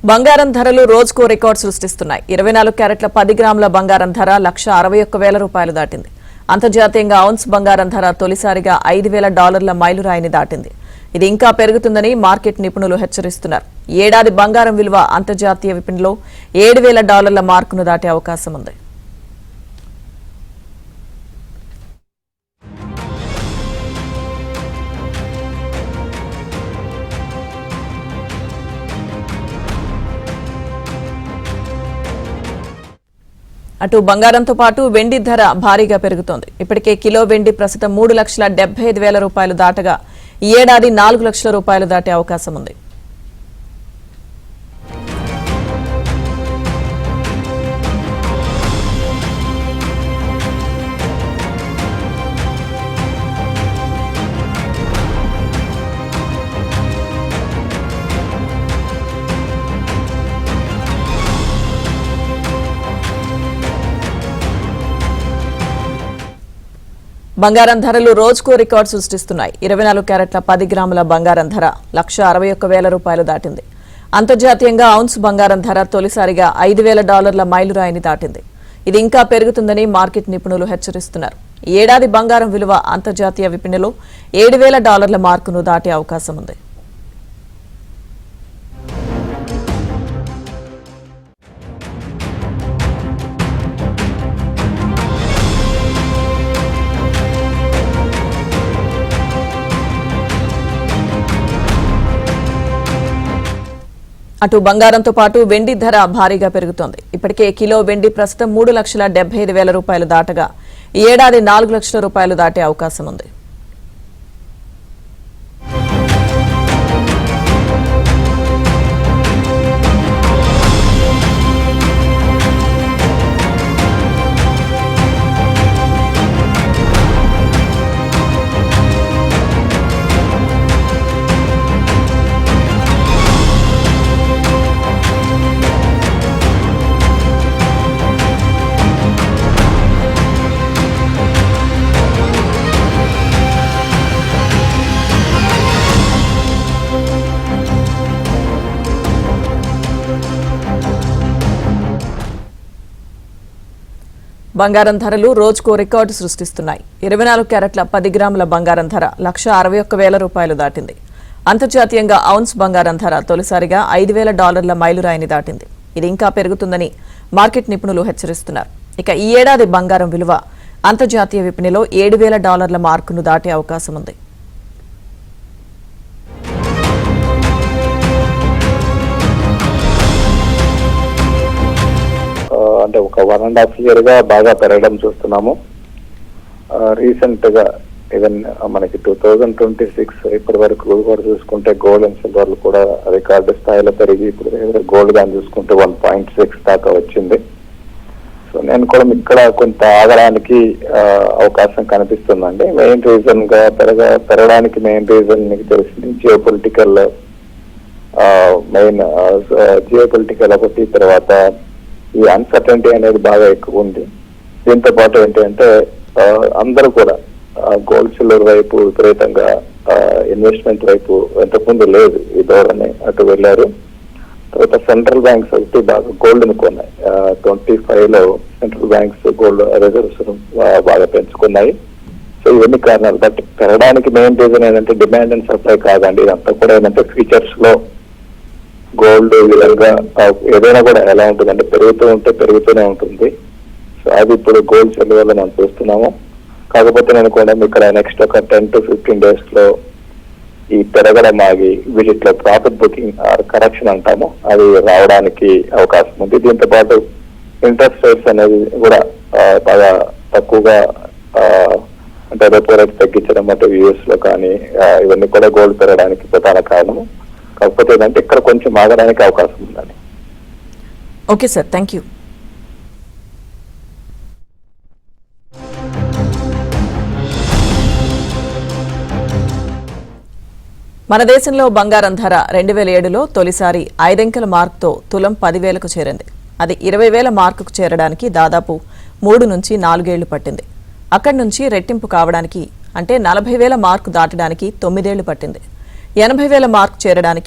బంగారం ధరలు రోజుకో రికార్డు సృష్టిస్తున్నాయి. 24 క్యారెట్ల 10 గ్రాముల బంగారం ధర ₹161,000 దాటింది. అంతర్జాతీయంగా ఔన్స్ బంగారం ధర తొలిసారిగా $5,000 మైలురాయిని దాటింది. ఇది ఇంకా పెరుగుతుందని మార్కెట్ నిపుణులు హెచ్చరిస్తున్నారు. ఏడాది బంగారం విలువ అంతర్జాతీయ విపణిలో $7,000 మార్కును దాటే అవకాశం ఉంది. అటు బంగారంతో పాటు వెండి ధర భారీగా పెరుగుతోంది. ఇప్పటికే కిలో వెండి ప్రస్తుతం ₹3,75,000 దాటగా ఈ ఏడాది ₹4 లక్షల దాటే అవకాశం ఉంది. బంగారం ధరలు రోజుకో రికార్డు సృష్టిస్తున్నాయి. 24 క్యారెట్ల 10 గ్రాముల బంగారం ధర ₹161,000 దాటింది. అంతర్జాతీయంగా ఔన్స్ బంగారం ధర తొలిసారిగా $5,000 మైలురాయిని దాటింది. ఇది ఇంకా పెరుగుతుందని మార్కెట్ నిపుణులు హెచ్చరిస్తున్నారు. ఏడాది బంగారం విలువ అంతర్జాతీయ విపణిలో $7,000 మార్కును దాటే అవకాశం ఉంది. అటు బంగారంతో పాటు వెండి ధర భారీగా పెరుగుతోంది. ఇప్పటికే కిలో వెండి ప్రస్తుతం ₹3,75,000 దాటగా ఈ ఏడాది ₹4 లక్షల దాటే అవకాశం ఉంది. బంగారం ధరలు రోజుకో రికార్డు సృష్టిస్తున్నాయి. 24 క్యారెట్ల 10 గ్రాముల బంగారం ధర ₹161,000 దాటింది. అంతర్జాతీయంగా ఔన్స్ బంగారం ధర తొలిసారిగా $5,000 మైలురాయిని దాటింది. ఇది ఇంకా పెరుగుతుందని మార్కెట్ నిపుణులు హెచ్చరిస్తున్నారు. ఇక ఈ ఏడాది బంగారం విలువ అంతర్జాతీయ విపణిలో $7,000 మార్కును దాటే అవకాశం ఉంది. అంటే ఒక 1.5 year గా బాగా పెరగడం చూస్తున్నాము. రీసెంట్ గా ఈవెన్ మనకి 2026 ఇప్పటి వరకు కూడా చూసుకుంటే గోల్డ్ అండ్ సిల్వర్లు కూడా రికార్డు స్థాయిలో పెరిగి ఇప్పుడు గోల్డ్ కానీ చూసుకుంటే 1.6 దాకా వచ్చింది. సో నేను కూడా ఇక్కడ కొంత ఆగడానికి అవకాశం కనిపిస్తుందండి. మెయిన్ రీజన్ గా పెరగడానికి మెయిన్ రీజన్ మీకు తెలిసింది జియోపొలిటికల్ ఒకటి, తర్వాత ఈ అన్సర్టెనిటీ అనేది బాగా ఎక్కువ ఉంది. దీంతో పాటు ఏంటంటే అందరూ కూడా గోల్డ్ సిల్వర్ వైపు విపరీతంగా ఇన్వెస్ట్మెంట్ వైపు ఇంతకుముందు లేదు, ఈ ధోరణి అటు వెళ్ళారు. తర్వాత సెంట్రల్ బ్యాంక్స్ ఒకటి బాగా గోల్డ్ని కొన్నాయి. 25లో సెంట్రల్ బ్యాంక్స్ గోల్డ్ రిజర్వ్స్ బాగా పెంచుకున్నాయి. సో ఇవన్నీ కారణాలు. బట్ పెరగడానికి మెయిన్ రీజన్ ఏంటంటే డిమాండ్ అండ్ సప్లై కాదండి. ఇదంతా కూడా ఏంటంటే ఫ్యూచర్స్ లో గోల్డ్ ఈ విధంగా ఏదైనా కూడా ఎలా ఉంటుందంటే పెరుగుతూ ఉంటే పెరుగుతూనే ఉంటుంది. సో అది ఇప్పుడు గోల్డ్ సిల్వర్ లో మనం చూస్తున్నాము. కాకపోతే నేను కూడా ఇక్కడ నెక్స్ట్ ఒక 10 to 15 days లో ఈ పెరగడం ఆగి వీటిలో ప్రాఫిట్ బుకింగ్ కరెక్షన్ అంటాము, అది రావడానికి అవకాశం ఉంది. దీంతో పాటు ఇంట్రెస్ట్ రేట్స్ అనేది కూడా బాగా తక్కువగా అంటే రెపో రేట్ తగ్గించడం అంటే యూఎస్ లో కానీ ఇవన్నీ కూడా గోల్డ్ పెరగడానికి ప్రధాన కారణము. కాకపోతే ఏంటంటే ఇక్కడ కొంచెం ఆగడానికి అవకాశం ఉందండి. Okay sir, thank you. మన దేశంలో బంగారం ధర 2007లో తొలిసారి 5 అంకెల మార్కుతో తులం 10,000కు చేరింది. అది 20,000 మార్కుకు చేరడానికి దాదాపు 3 నుంచి 4 ఏళ్లు పట్టింది. అక్కడి నుంచి రెట్టింపు కావడానికి అంటే 40,000 మార్కు దాటడానికి 9 ఏళ్లు పట్టింది. 80,000 మార్కు చేరడానికి